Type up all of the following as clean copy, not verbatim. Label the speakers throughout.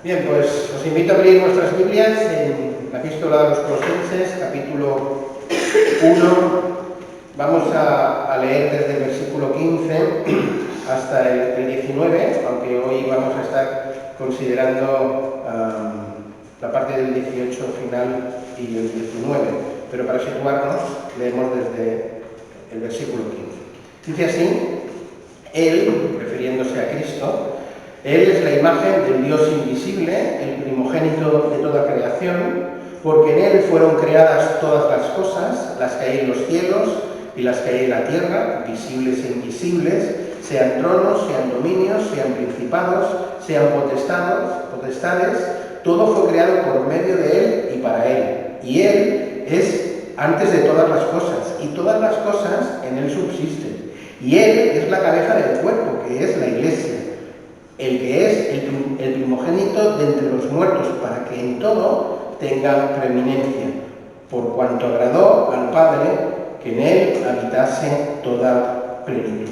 Speaker 1: Bien, pues os invito a abrir vuestras Biblias en la Epístola a los Colosenses, capítulo 1. Vamos a leer desde el versículo 15 hasta el 19, aunque hoy vamos a estar considerando la parte del 18 final y el 19. Pero para situarnos, leemos desde el versículo 15. Dice así: Él, refiriéndose a Cristo, Él es la imagen del Dios invisible, el primogénito de toda creación, porque en Él fueron creadas todas las cosas, las que hay en los cielos y las que hay en la tierra, visibles e invisibles, sean tronos, sean dominios, sean principados, sean potestades, todo fue creado por medio de Él y para Él. Y Él es antes de todas las cosas, y todas las cosas en Él subsisten. Y Él es la cabeza del cuerpo, que es la Iglesia, el que es el primogénito de entre los muertos, para que en todo tenga preeminencia, por cuanto agradó al Padre que en Él habitase toda plenitud.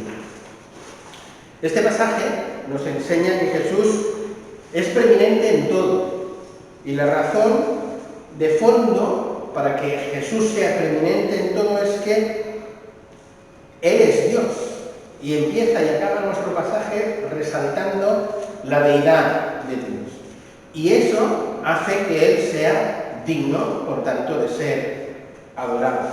Speaker 1: Este pasaje nos enseña que Jesús es preeminente en todo, y la razón de fondo para que Jesús sea preeminente en todo es que Él es Dios. Y empieza y acaba nuestro pasaje resaltando la deidad de Dios. Y eso hace que Él sea digno, por tanto, de ser adorado.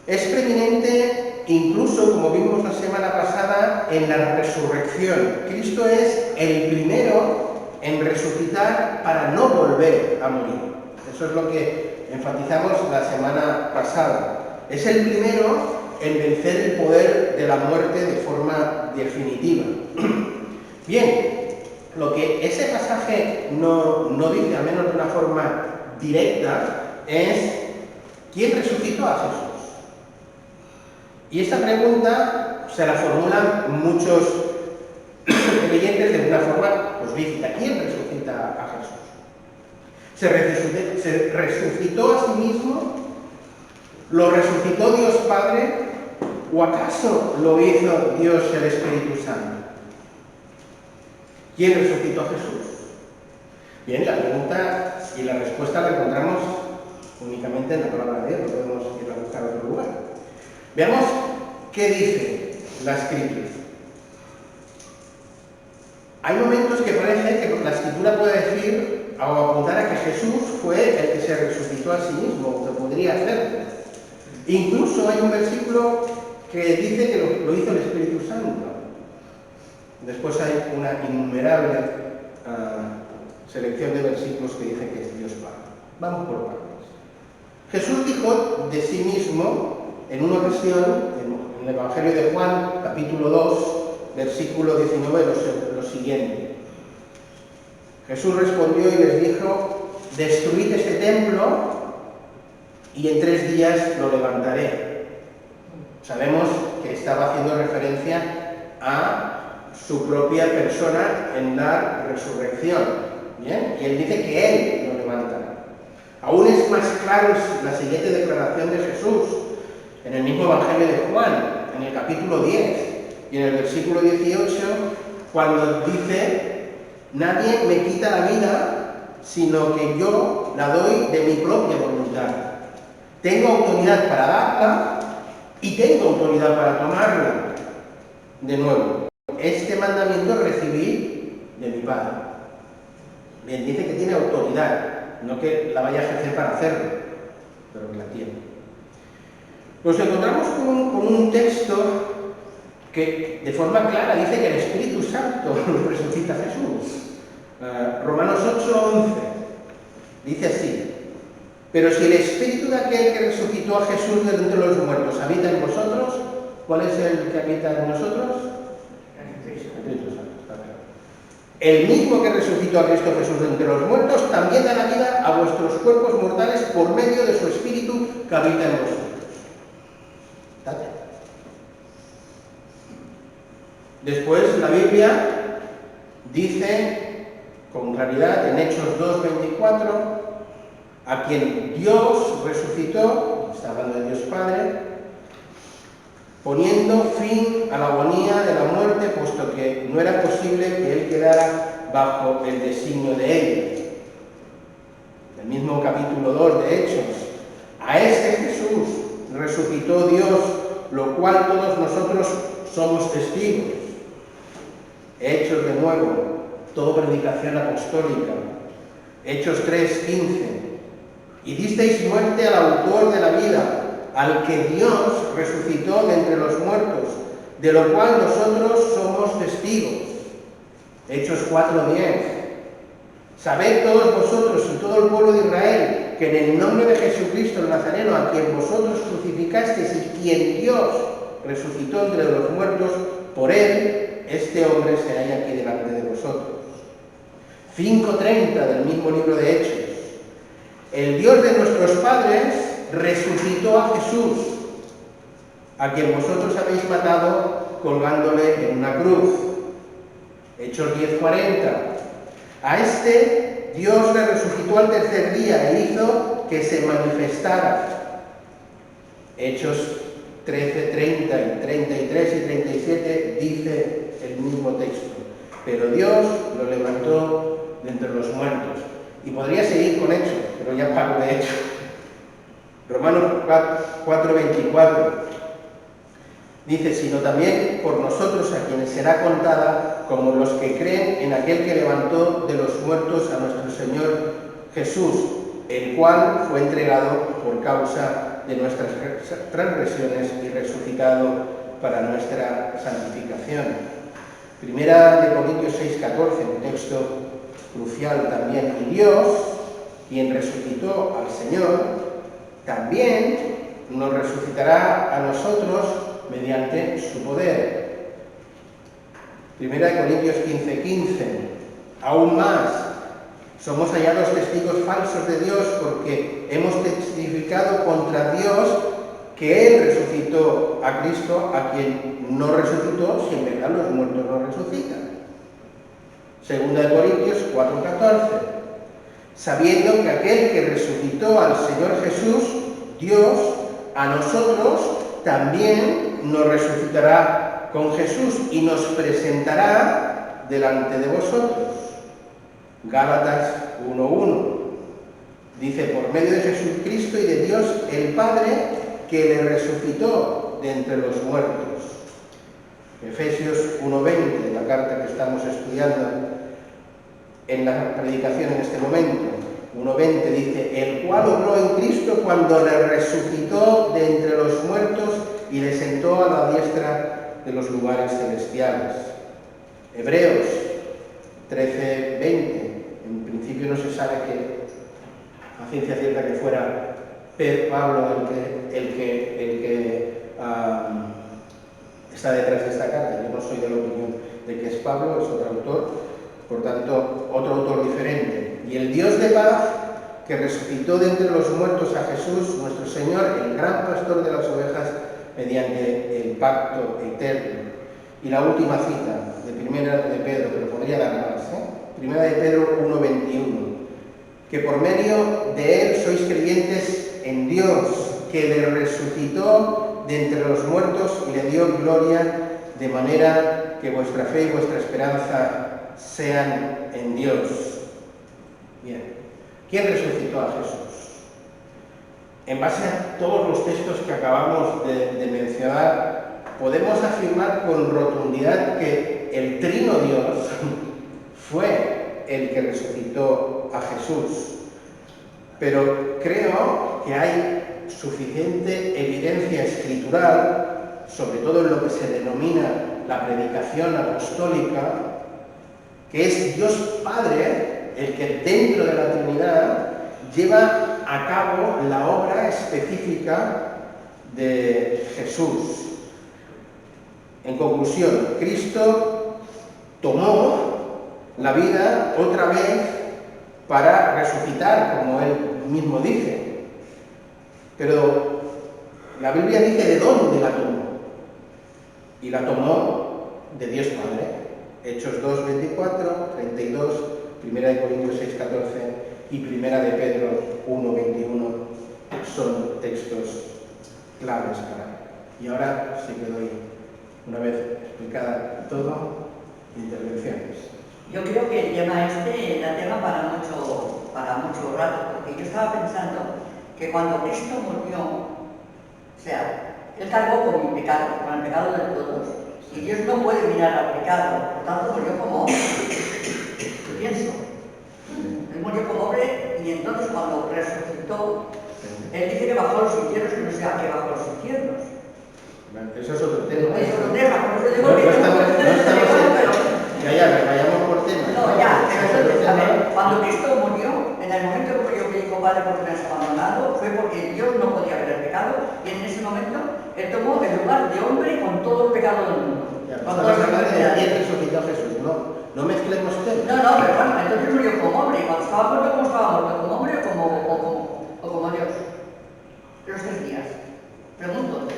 Speaker 1: Es preeminente incluso, como vimos la semana pasada, en la resurrección. Cristo es el primero en resucitar para no volver a morir. Eso es lo que enfatizamos la semana pasada. Es el primero en vencer el poder de la muerte de forma definitiva. Bien, lo que ese pasaje no dice, al menos de una forma directa, es ¿quién resucitó a Jesús? Y esta pregunta se la formulan muchos creyentes de una forma lícita. ¿Quién resucita a Jesús? ¿Se resucitó a sí mismo? ¿Lo resucitó Dios Padre? ¿O acaso lo hizo Dios el Espíritu Santo? ¿Quién resucitó a Jesús? Bien, la pregunta y la respuesta la encontramos únicamente en la palabra de Dios, no podemos ir a buscar a otro lugar. Veamos qué dice la Escritura. Hay momentos que parece que la Escritura puede decir o apuntar a que Jesús fue el que se resucitó a sí mismo, o que podría hacerlo. Incluso hay un versículo que dice que lo hizo el Espíritu Santo. Después hay una innumerable selección de versículos que dice que es Dios Padre. Vamos por partes. Jesús dijo de sí mismo en una ocasión, en el Evangelio de Juan, capítulo 2, versículo 19, lo siguiente. Jesús respondió y les dijo: destruid este templo y en 3 días lo levantaré. Sabemos que estaba haciendo referencia a su propia persona en la resurrección. ¿Bien? Y él dice que él lo levantará. Aún es más claro la siguiente declaración de Jesús en el mismo Evangelio de Juan, en el capítulo 10 y en el versículo 18, cuando dice: nadie me quita la vida, sino que yo la doy de mi propia voluntad. Tengo autoridad para darla y tengo autoridad para tomarla. De nuevo, este mandamiento recibí de mi Padre. Bien, dice que tiene autoridad, no que la vaya a ejercer para hacerlo, pero que la tiene. Nos encontramos con un texto que de forma clara dice que el Espíritu Santo resucita a Jesús. Romanos 8:11 dice así: pero si el Espíritu de aquel que resucitó a Jesús de entre los muertos habita en vosotros, ¿cuál es el que habita en nosotros? El Espíritu Santo, está claro. El mismo que resucitó a Cristo Jesús de entre los muertos también da la vida a vuestros cuerpos mortales por medio de su Espíritu que habita en vosotros. ¿Está claro? Después la Biblia dice con claridad en Hechos 2:24: a quien Dios resucitó, está hablando de Dios Padre, poniendo fin a la agonía de la muerte, puesto que no era posible que él quedara bajo el designio de ellos. El mismo capítulo 2 de Hechos. A este Jesús resucitó Dios, lo cual todos nosotros somos testigos. Hechos de nuevo, toda predicación apostólica. Hechos 3:15. Y disteis muerte al autor de la vida, al que Dios resucitó de entre los muertos, de lo cual nosotros somos testigos. Hechos 4:10. Sabed todos vosotros y todo el pueblo de Israel que en el nombre de Jesucristo el Nazareno, a quien vosotros crucificasteis y quien Dios resucitó entre los muertos, por él este hombre se halla aquí delante de vosotros. 5:30 del mismo libro de Hechos. El Dios de nuestros padres resucitó a Jesús, a quien vosotros habéis matado colgándole en una cruz. Hechos 10:40. A este Dios le resucitó al tercer día e hizo que se manifestara. Hechos 13:30 y 33 y 37 dice el mismo texto. Pero Dios lo levantó de entre los muertos. Y podría seguir con Hechos, pero ya paro de Hechos. Romanos 4:24 dice, sino también por nosotros a quienes será contada como los que creen en aquel que levantó de los muertos a nuestro Señor Jesús, el cual fue entregado por causa de nuestras transgresiones y resucitado para nuestra santificación. Primera de Corintios 6:14, un texto crucial también. Y Dios, quien resucitó al Señor, también nos resucitará a nosotros mediante su poder. Primera de Corintios 15:15. Aún más, somos hallados testigos falsos de Dios porque hemos testificado contra Dios que Él resucitó a Cristo, a quien no resucitó, si en verdad los muertos no resucitan. Segunda de Corintios 4:14. Sabiendo que aquel que resucitó al Señor Jesús, Dios, a nosotros también nos resucitará con Jesús y nos presentará delante de vosotros. Gálatas 1:1. Dice, por medio de Jesucristo y de Dios el Padre, que le resucitó de entre los muertos. Efesios 1:20, la carta que estamos estudiando en la predicación en este momento. 1:20 dice, el cual obró en Cristo cuando le resucitó de entre los muertos y le sentó a la diestra de los lugares celestiales. Hebreos 13:20. En principio no se sabe que a ciencia cierta que fuera Pablo el que está detrás de esta carta. Yo no soy de la opinión de que es Pablo, es otro autor, por tanto, otro autor diferente. Y el Dios de paz, que resucitó de entre los muertos a Jesús, nuestro Señor, el gran pastor de las ovejas, mediante el pacto eterno. Y la última cita, de Primera de Pedro, pero podría dar más, Primera de Pedro 1:21, que por medio de él sois creyentes en Dios, que le resucitó de entre los muertos y le dio gloria, de manera que vuestra fe y vuestra esperanza sean en Dios. Bien, ¿quién resucitó a Jesús? En base a todos los textos que acabamos de mencionar, podemos afirmar con rotundidad que el Trino Dios fue el que resucitó a Jesús. Pero creo que hay suficiente evidencia escritural, sobre todo en lo que se denomina la predicación apostólica, que es Dios Padre el que dentro de la Trinidad lleva a cabo la obra específica de Jesús. En conclusión, Cristo tomó la vida otra vez para resucitar, como él mismo dice. Pero la Biblia dice de dónde la tomó. Y la tomó de Dios Padre. Hechos 2:24, 32, 1 Corintios 6:14 y 1 Pedro 1:21 son textos claves para él. Y ahora sí que doy, una vez explicada todo, intervenciones.
Speaker 2: Yo creo que el tema este da tema para mucho rato, porque yo estaba pensando que cuando Cristo murió, o sea, Él cargó con mi pecado, con el pecado de todos, y Dios no puede mirar al pecado, por tanto murió como hombre. Yo pienso. Él murió como hombre y entonces cuando resucitó, Él dice que bajó a los infiernos, que no sé a qué bajó a los infiernos.
Speaker 1: Eso es otro tema.
Speaker 2: Es otro tema, por eso digo
Speaker 1: No,
Speaker 2: que
Speaker 1: no estamos
Speaker 2: pero...
Speaker 1: ya, vayamos por temas.
Speaker 2: No, ya, pero entonces, a ver, cuando Cristo murió, en el momento que murió que dijo, Padre, porque me has abandonado, fue porque Dios no podía ver el pecado, y en ese momento Él tomó el lugar de hombre con todo el pecado del mundo.
Speaker 1: Ya,
Speaker 2: Con
Speaker 1: estamos
Speaker 2: todas las
Speaker 1: hablando de
Speaker 2: enfermedades.
Speaker 1: quién resucitó a Jesús, no mezclemos temas.
Speaker 2: No, pero bueno, entonces murió como hombre, y cuando estaba muerto, ¿cómo estaba muerto? ¿Como hombre o como Dios? Los 3 días. Pregunto.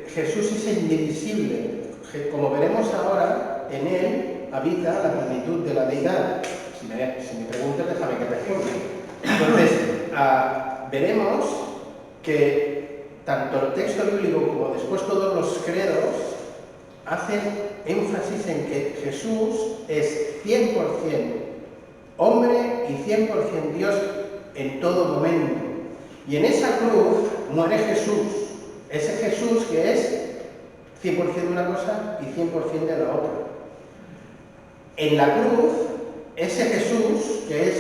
Speaker 1: Jesús es indivisible. Como veremos ahora, en Él habita la plenitud de la deidad. Si me preguntas, déjame que responda. Entonces, veremos que tanto el texto bíblico como después todos los credos hacen énfasis en que Jesús es 100% hombre y 100% Dios en todo momento. Y en esa cruz muere Jesús. Ese Jesús que es 100% de una cosa y 100% de la otra. En la cruz, ese Jesús, que es,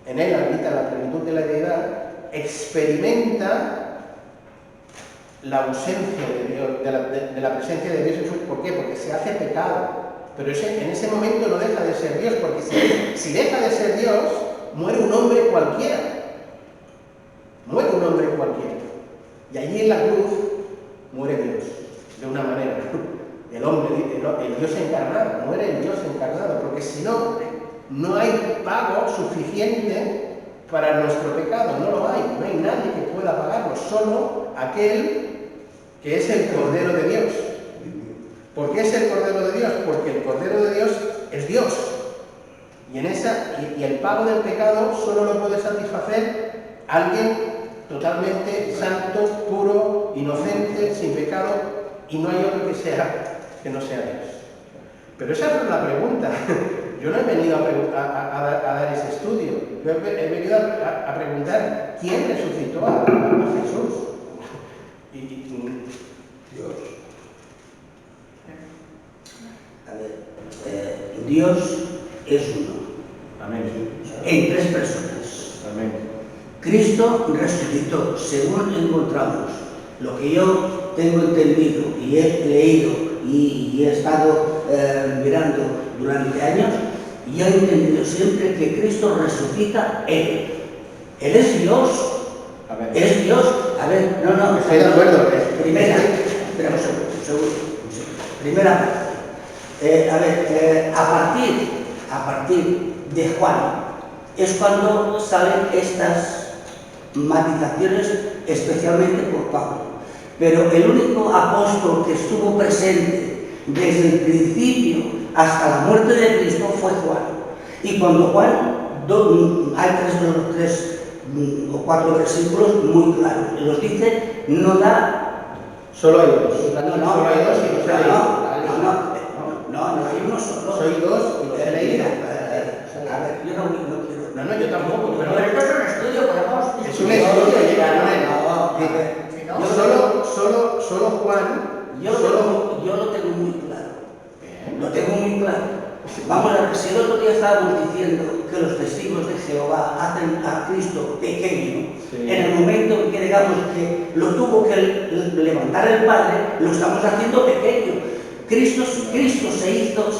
Speaker 1: en él habita la plenitud de la deidad, experimenta la ausencia de Dios, de la presencia de Dios en Jesús. ¿Por qué? Porque se hace pecado. Pero en ese momento no deja de ser Dios, porque si deja de ser Dios, muere un hombre cualquiera. Muere un hombre cualquiera. Y allí en la cruz muere Dios, de una manera. El hombre, el Dios encarnado, muere el Dios encarnado, porque si no, no hay pago suficiente para nuestro pecado, no lo hay, no hay nadie que pueda pagarlo, solo aquel que es el Cordero de Dios. ¿Por qué es el Cordero de Dios? Porque el Cordero de Dios es Dios. Y el pago del pecado solo lo puede satisfacer alguien totalmente santo, puro, inocente, sin pecado, y no hay otro que no sea Dios. Pero esa no es la pregunta. Yo no he venido a dar ese estudio. Yo he venido a preguntar quién resucitó a Jesús.
Speaker 3: Dios. A ver, Dios es uno.
Speaker 1: Amén.
Speaker 3: En 3 personas.
Speaker 1: Amén.
Speaker 3: Cristo resucitó, según encontramos. Lo que yo tengo entendido y he leído y he estado mirando durante años, y he entendido siempre que Cristo resucita Él. Él es Dios.
Speaker 1: Amén.
Speaker 3: Es Dios. A ver, no.
Speaker 1: Estoy de acuerdo.
Speaker 3: Primera, espera un segundo. Primera parte. A partir de Juan es cuando salen estas matizaciones, especialmente por Pablo. Pero el único apóstol que estuvo presente desde el principio hasta la muerte de Cristo fue Juan. Y cuando Juan, hay 3 o 4 versículos muy claros, los dice, no da...
Speaker 1: Solo hay 2.
Speaker 3: No,
Speaker 1: Solo hay 2 y los he leído.
Speaker 3: no, hay uno solo.
Speaker 1: Soy 2 y los he leído.
Speaker 3: A ver, yo no quiero...
Speaker 1: No, yo tampoco, pero
Speaker 2: Pero esto es un estudio, podemos...
Speaker 1: es un estudio, solo Juan,
Speaker 3: Yo lo tengo muy claro. Lo tengo muy claro. Vamos a ver, si el otro día estábamos diciendo que los testigos de Jehová hacen a Cristo pequeño, en el momento en que digamos que lo tuvo que levantar el Padre, lo estamos haciendo pequeño. Cristo se hizo, o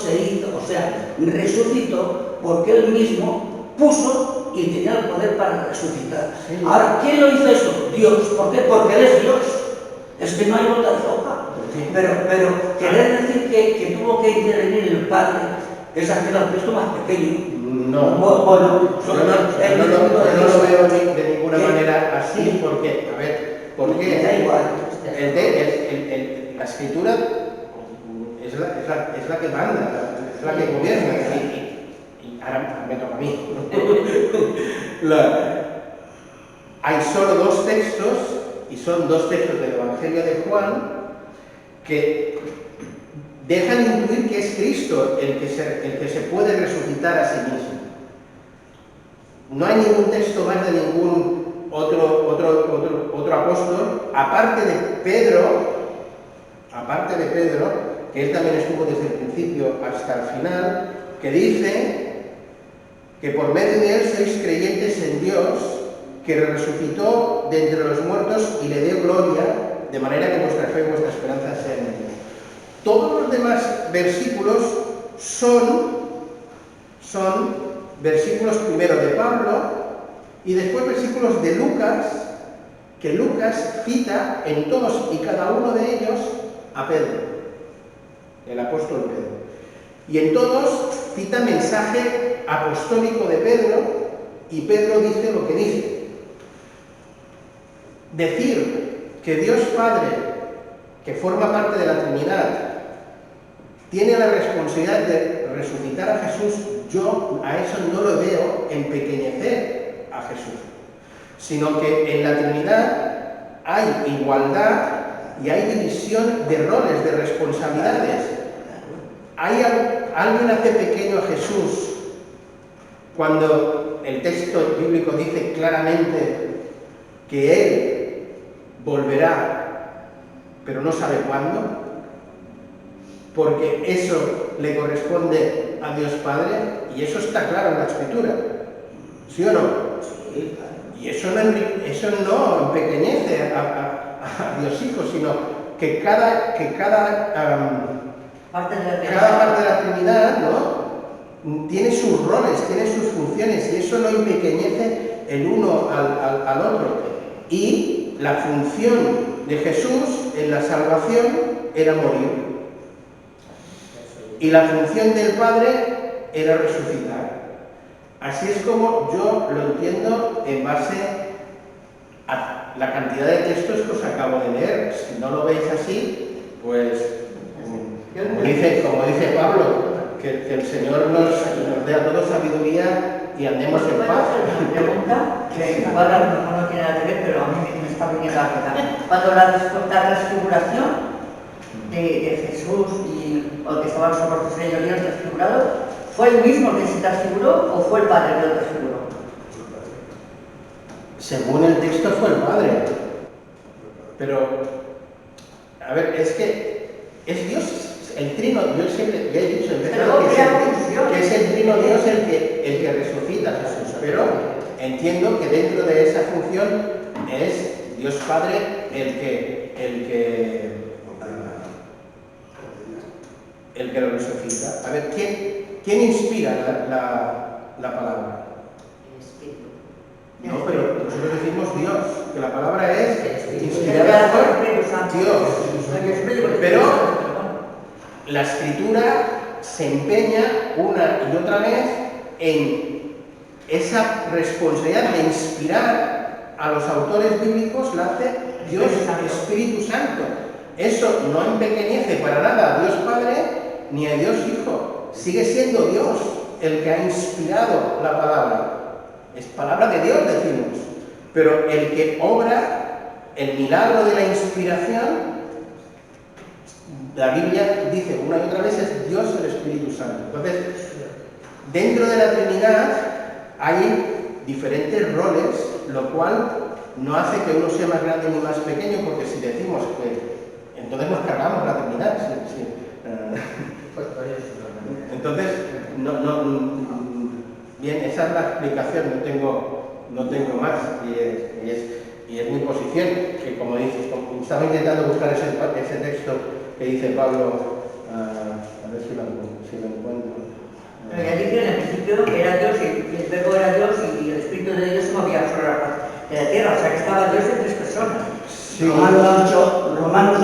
Speaker 3: sea, resucitó porque Él mismo puso y tenía el poder para resucitar.
Speaker 1: Sí.
Speaker 3: Ahora, ¿quién lo hizo eso? Dios. ¿Por qué? Porque Él es Dios. Es que no hay otra hoja. Pero querer decir que tuvo que intervenir el Padre es hacer al Cristo más pequeño.
Speaker 1: No.
Speaker 3: Bueno,
Speaker 1: Yo no lo veo de ninguna manera así, porque, a ver, porque
Speaker 3: da igual.
Speaker 1: la escritura es la que manda, es la que gobierna, y ahora me toca a mí. Hay solo 2 textos, y son 2 textos del Evangelio de Juan, que dejan intuir que es Cristo el que se puede resucitar a sí mismo. No hay ningún texto más de ningún otro apóstol, aparte de Pedro, que él también estuvo desde el principio hasta el final, que dice que por medio de él sois creyentes en Dios, que resucitó de entre los muertos y le dio gloria, de manera que vuestra fe y vuestra esperanza sean en Dios. Todos los demás versículos son versículos primero de Pablo y después versículos de Lucas, que Lucas cita en todos y cada uno de ellos a Pedro, el apóstol Pedro. Y en todos cita mensaje apostólico de Pedro y Pedro dice lo que dice. Decir que Dios Padre, que forma parte de la Trinidad, tiene la responsabilidad de resucitar a Jesús, yo a eso no lo veo empequeñecer a Jesús, sino que en la Trinidad hay igualdad y hay división de roles, de responsabilidades. Alguien hace pequeño a Jesús cuando el texto bíblico dice claramente que Él volverá, pero no sabe cuándo, porque eso le corresponde a Dios Padre, y eso está claro en la Escritura, ¿sí o no?
Speaker 3: Sí.
Speaker 1: Y eso no empequeñece a Dios Hijo, sino que cada parte de la Trinidad, ¿no?, tiene sus roles, tiene sus funciones, y eso no empequeñece el uno al otro. Y la función de Jesús en la salvación era morir. Y la función del Padre era resucitar. Así es como yo lo entiendo en base a la cantidad de textos que os acabo de leer. Si no lo veis así, pues, como dice Pablo, que el Señor nos dé a todos sabiduría y andemos en paz.
Speaker 2: Una pregunta que igual a lo mejor no tiene nada que ver, pero a mí me está viniendo a la cabeza. Cuando la transfiguración de Jesús y el que estaban sobre los señoríos transfigurados, ¿fue el mismo que se transfiguró o fue el Padre que lo transfiguró?
Speaker 1: Según el texto fue el Padre. Pero, a ver, es que es Dios, el Trino, yo siempre ya he dicho, que es el Trino Dios el que resucita a Jesús, pero entiendo que dentro de esa función es Dios Padre el que lo resucita. A ver, ¿quién inspira la palabra?
Speaker 2: El Espíritu.
Speaker 1: No, pero nosotros decimos Dios, que la palabra es inspirada por Dios. Pero la Escritura se empeña una y otra vez en esa responsabilidad de inspirar a los autores bíblicos, la hace Dios Espíritu Santo. Eso no empequeñece para nada a Dios Padre ni a Dios Hijo. Sigue siendo Dios el que ha inspirado la palabra. Es palabra de Dios, decimos. Pero el que obra el milagro de la inspiración, la Biblia dice una y otra vez, es Dios el Espíritu Santo. Entonces, dentro de la Trinidad hay diferentes roles, lo cual no hace que uno sea más grande ni más pequeño, porque si decimos que entonces nos cargamos la Trinidad. Sí. Entonces, bien, esa es la explicación, no tengo más, y es mi posición, que como dices, estaba intentando buscar ese texto que dice Pablo, a ver si lo encuentro.
Speaker 2: Pero ya dije en el principio que era Dios y el verbo era Dios y el Espíritu de Dios se movía sobre la faz de la tierra, o sea que estaba Dios en tres personas.
Speaker 1: Sí.
Speaker 3: Romanos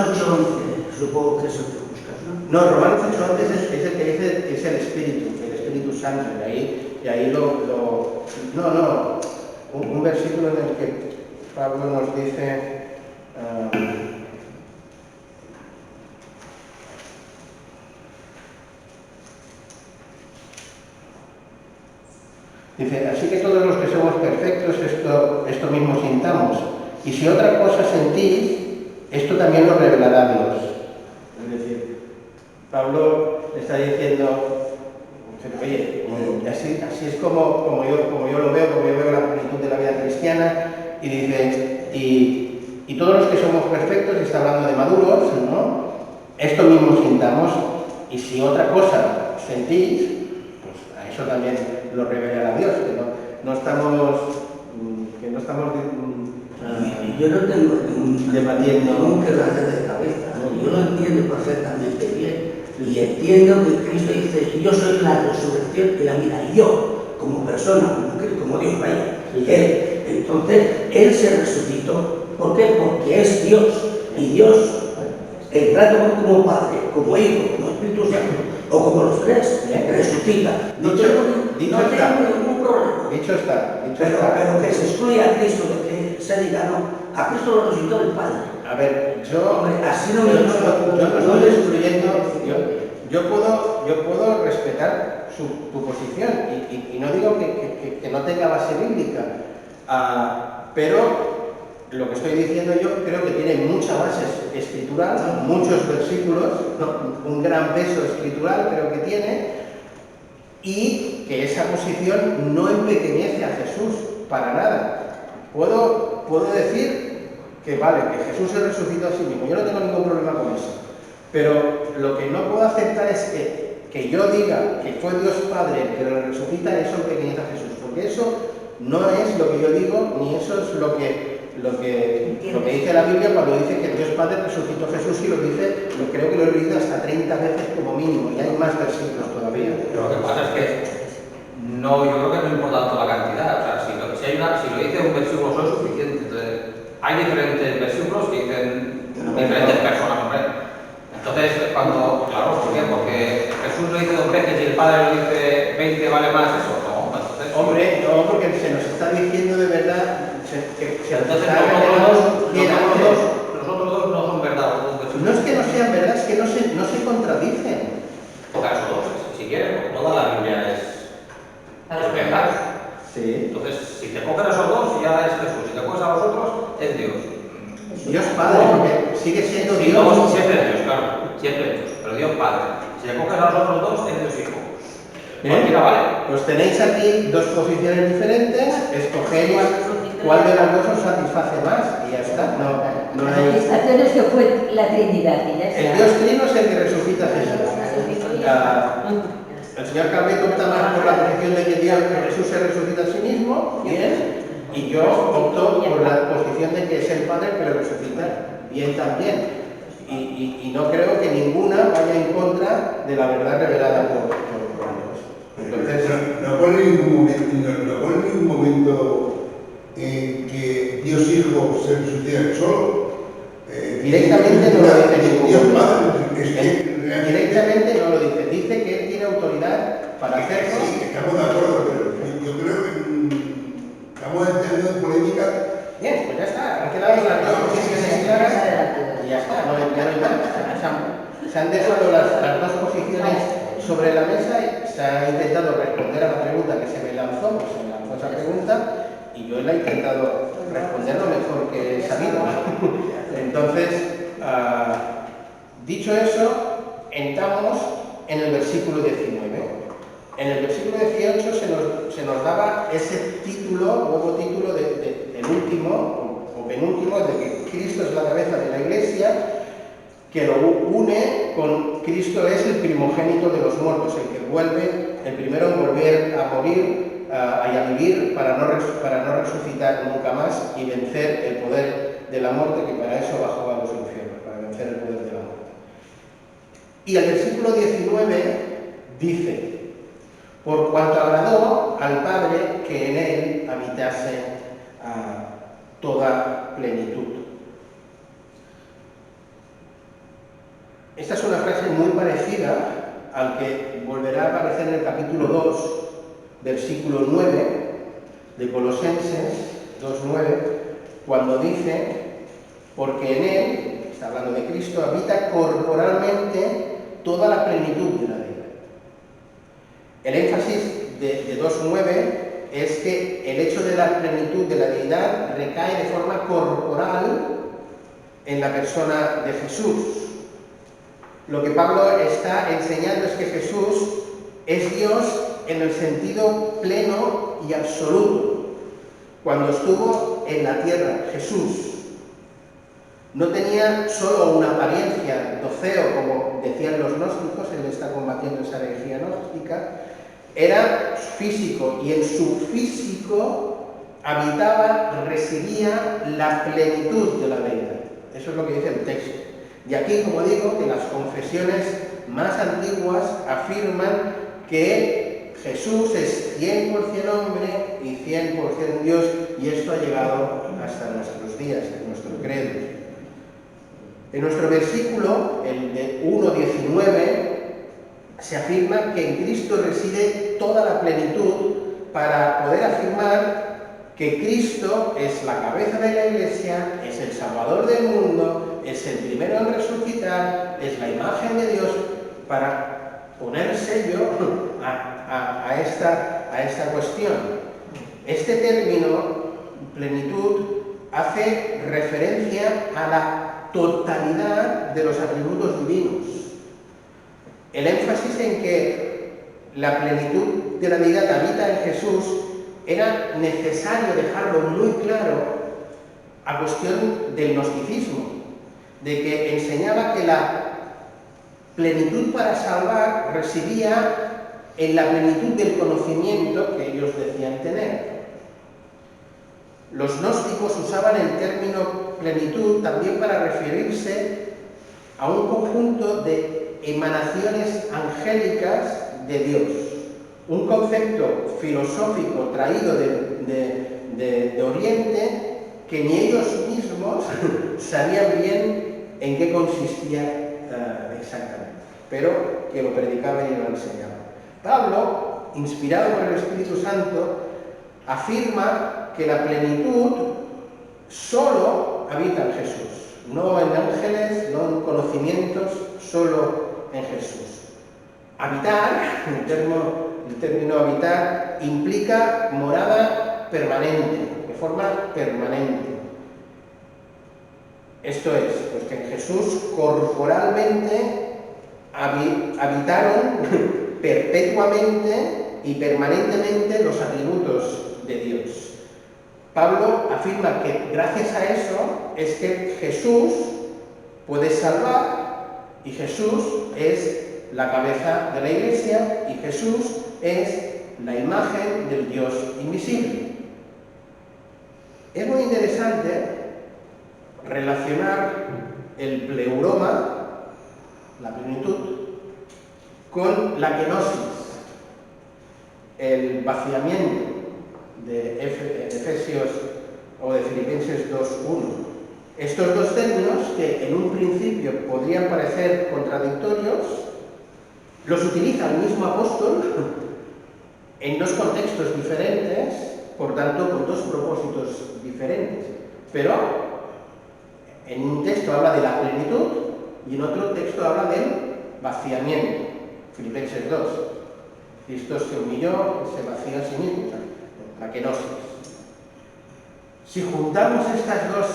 Speaker 3: 8:11, supongo que es el que buscas, ¿no?
Speaker 1: No, Romanos 8:11 es el que dice que es el Espíritu Santo, y ahí un versículo en el que Pablo nos dice, dice, así que todos los que somos perfectos, esto mismo sintamos, y si otra cosa sentís, esto también lo revelará Dios. Es decir, Pablo está diciendo, oye, así es como yo lo veo, como yo veo la plenitud de la vida cristiana, y dice, y todos los que somos perfectos, está hablando de maduros, ¿no? Esto mismo sintamos, y si otra cosa sentís, pues a eso también lo revelará Dios, que no estamos
Speaker 3: yo no tengo
Speaker 1: debatiendo
Speaker 3: ningún quebrante de cabeza, ¿no? Yo lo entiendo perfectamente bien y entiendo que Cristo dice, yo soy la resurrección y la vida, yo como persona, como Dios, vaya, Él. Entonces, Él se resucitó. ¿Por qué? Porque es Dios, y Dios, el trato como Padre, como Hijo, como Espíritu Santo, o como los tres, resucita. No tengo ningún problema.
Speaker 1: Dicho está.
Speaker 3: Pero que se excluya a Cristo, que se diga, no, a Cristo lo resucitó el Padre.
Speaker 1: A ver, yo no estoy excluyendo, yo puedo respetar tu posición y no digo que no tenga base bíblica, pero lo que estoy diciendo yo creo que tiene mucha base escritural, muchos versículos, ¿no? Un gran peso escritural creo que tiene, y que esa posición no empequeñece a Jesús para nada. Puedo decir que vale, que Jesús se resucitó a sí mismo, yo no tengo ningún problema con eso, pero lo que no puedo aceptar es que yo diga que fue Dios Padre el que lo resucita, y eso empequeñece a Jesús, porque eso no es lo que yo digo, ni eso es lo que dice la Biblia cuando dice que Dios Padre resucitó a Jesús, y lo dice, creo que lo he leído hasta 30 veces como mínimo, y hay más versículos todavía.
Speaker 4: Pero lo que pasa es que yo creo que no importa tanto la cantidad, o sea, si lo dice un versículo solo es suficiente. Entonces, hay diferentes versículos que dicen diferentes personas, hombre. Entonces, claro, ¿por qué? Porque Jesús lo dice 2 veces y el Padre lo dice 20, vale más eso, ¿no? Entonces,
Speaker 1: hombre, no, porque se nos está diciendo de verdad que
Speaker 4: entonces los otros dos no son verdad.
Speaker 1: No es que no sean verdad, es que no se contradicen.
Speaker 4: Toca esos dos, si quieres, toda la Biblia es verdad.
Speaker 1: Sí.
Speaker 4: Entonces, si te cogen a esos dos, ya es Jesús. Si te coges a los otros, es Dios.
Speaker 1: Dios Padre, porque sigue siendo
Speaker 4: Sí,
Speaker 1: Dios.
Speaker 4: no, siempre es Dios, claro. Siempre es Dios. Pero Dios Padre. Si te coges a los otros dos, es Dios Hijo. Cualquiera vale.
Speaker 1: Pues tenéis aquí dos posiciones diferentes, escogéis cuál de las dos os satisface más y ya está. No
Speaker 5: La
Speaker 1: hay...
Speaker 5: satisfacción es que fue la Trinidad y ya está.
Speaker 1: El Dios Trino es el que resucita a Jesús. El señor Calveto opta más por la posición de que Jesús se resucita a sí mismo, bien, y yo opto por la posición de que es el Padre que lo resucita, bien también. Y no creo que ninguna vaya en contra de la verdad revelada por Dios. Entonces,
Speaker 6: no pone ningún momento en que Dios Hijo se resucita solo.
Speaker 1: Directamente no lo dice ningún
Speaker 6: Dios
Speaker 1: momento.
Speaker 6: Padre.
Speaker 1: Directamente no lo dice. Dice que él tiene autoridad para hacerlo.
Speaker 6: Sí, estamos de acuerdo, pero yo creo que estamos entrando en polémica.
Speaker 1: Bien, pues ya está. Han quedado las dos posiciones claras y ya está. No hay más. Se han dejado las dos posiciones sobre la mesa y se ha intentado responder a la pregunta que se me lanzó. Pues se me lanzó esa pregunta y yo la he intentado responder lo mejor que he sabido. Entonces, dicho eso, entramos en el versículo 19. En el versículo 18 se nos daba ese título, nuevo título del último o penúltimo, de que Cristo es la cabeza de la Iglesia, que lo une con Cristo es el primogénito de los muertos, el que vuelve, el primero en volver a morir y a vivir para no resucitar nunca más y vencer el poder de la muerte, que para eso bajó a los infiernos, para vencer el poder de la muerte. Y el versículo 19 dice: por cuanto agradó al Padre que en él habitase toda plenitud. Esta es una frase muy parecida al que volverá a aparecer en el capítulo 2, versículo 9 de Colosenses 2:9, cuando dice: porque en él, está hablando de Cristo, habita corporalmente toda la plenitud de la vida. El énfasis de 2:9 es que el hecho de la plenitud de la deidad recae de forma corporal en la persona de Jesús. Lo que Pablo está enseñando es que Jesús es Dios en el sentido pleno y absoluto. Cuando estuvo en la tierra, Jesús no tenía solo una apariencia doceo, como decían los gnósticos, él está combatiendo esa herejía gnóstica, era físico, y en su físico habitaba, residía la plenitud de la deidad. Eso es lo que dice el texto. Y aquí, como digo, que las confesiones más antiguas afirman que Jesús es 100% hombre y 100% Dios, y esto ha llegado hasta nuestros días, en nuestro credo. En nuestro versículo, el de 1:19, se afirma que en Cristo reside toda la plenitud, para poder afirmar que Cristo es la cabeza de la Iglesia, es el Salvador del mundo, es el primero en resucitar, es la imagen de Dios, para poner sello a esta cuestión. Este término, plenitud, hace referencia a la totalidad de los atributos divinos. El énfasis en que la plenitud de la deidad habita en Jesús era necesario dejarlo muy claro a cuestión del gnosticismo, de que enseñaba que la plenitud para salvar residía en la plenitud del conocimiento que ellos decían tener. Los gnósticos usaban el término plenitud también para referirse a un conjunto de emanaciones angélicas de Dios, un concepto filosófico traído de Oriente que ni ellos mismos sabían bien en qué consistía exactamente, pero que lo predicaban y lo enseñaban. Pablo, inspirado por el Espíritu Santo, afirma que la plenitud solo habita en Jesús, no en ángeles, no en conocimientos, solo en Jesús. Habitar, el término habitar, implica morada permanente, de forma permanente. Esto es, pues que en Jesús corporalmente habitaron perpetuamente y permanentemente los atributos de Dios. Pablo afirma que gracias a eso es que Jesús puede salvar, y Jesús es la cabeza de la Iglesia, y Jesús es la imagen del Dios invisible. Es muy interesante relacionar el pleuroma, la plenitud, con la kenosis, el vaciamiento de Efesios o de Filipenses 2:1. Estos dos términos, que en un principio podrían parecer contradictorios, los utiliza el mismo apóstol en dos contextos diferentes, por tanto con dos propósitos diferentes. Pero en un texto habla de la plenitud y en otro texto habla del vaciamiento. Filipenses 2. Cristo se humilló, se vació a sí mismo, la kenosis. Si juntamos estas dos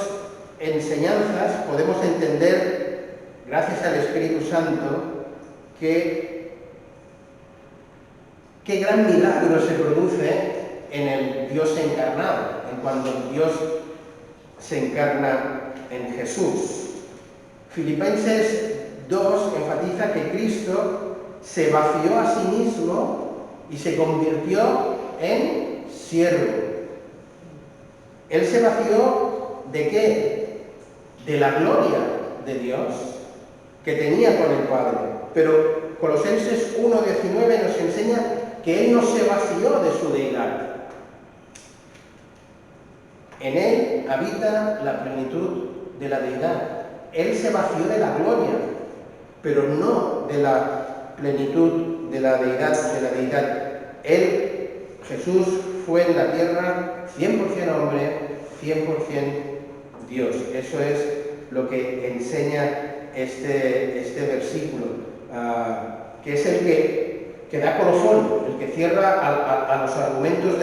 Speaker 1: enseñanzas, podemos entender, gracias al Espíritu Santo, que qué gran milagro se produce en el Dios encarnado, en cuando Dios se encarna en Jesús. Filipenses 2 enfatiza que Cristo se vació a sí mismo y se convirtió en siervo. Él se vació ¿de qué? De la gloria de Dios que tenía con el Padre. Pero Colosenses 1:19 nos enseña que Él no se vació de su deidad. En Él habita la plenitud de la deidad. Él se vació de la gloria, pero no de la plenitud de la deidad. Él, Jesús, fue en la tierra 100% hombre, 100% Dios. Eso es lo que enseña este versículo, que es el que da colofón, el que cierra a los argumentos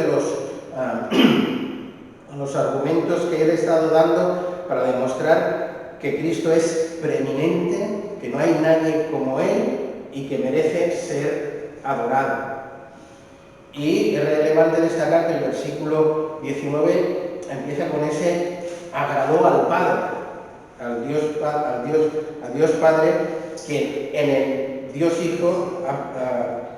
Speaker 1: a los argumentos que él ha estado dando para demostrar que Cristo es preeminente, que que no hay nadie como Él y que merece ser adorado. Y es relevante destacar que el versículo 19 empieza con ese agradó al Padre, a Dios Padre, que en el Dios Hijo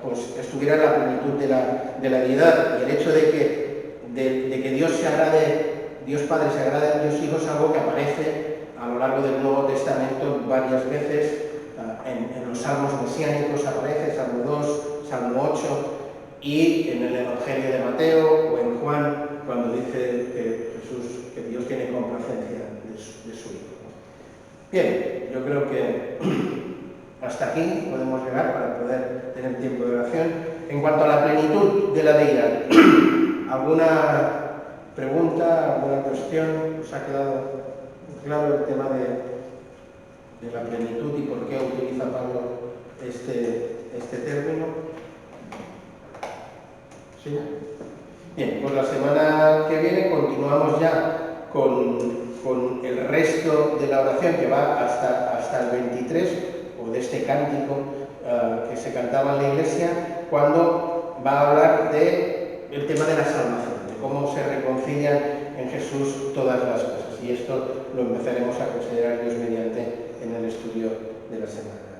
Speaker 1: pues estuviera la plenitud de la deidad. Y el hecho de que Dios Padre se agrade a Dios Hijo es algo que aparece a lo largo del Nuevo Testamento varias veces. En los salmos mesiánicos aparece, Salmo 2, Salmo 8, y en el Evangelio de Mateo o en Juan, cuando dice que Dios tiene complacencia de su Hijo. Bien, yo creo que hasta aquí podemos llegar para poder tener tiempo de oración. En cuanto a la plenitud de la deidad, ¿alguna pregunta, alguna cuestión? ¿Os ha quedado claro el tema de la plenitud y por qué utiliza Pablo este término? ¿Sí? Bien, pues la semana que viene continuamos ya con el resto de la oración, que va hasta el 23, o de este cántico que se cantaba en la iglesia, cuando va a hablar del tema de la salvación, de cómo se reconcilian en Jesús todas las cosas. Y esto lo empezaremos a considerar Dios mediante en el estudio de la semana.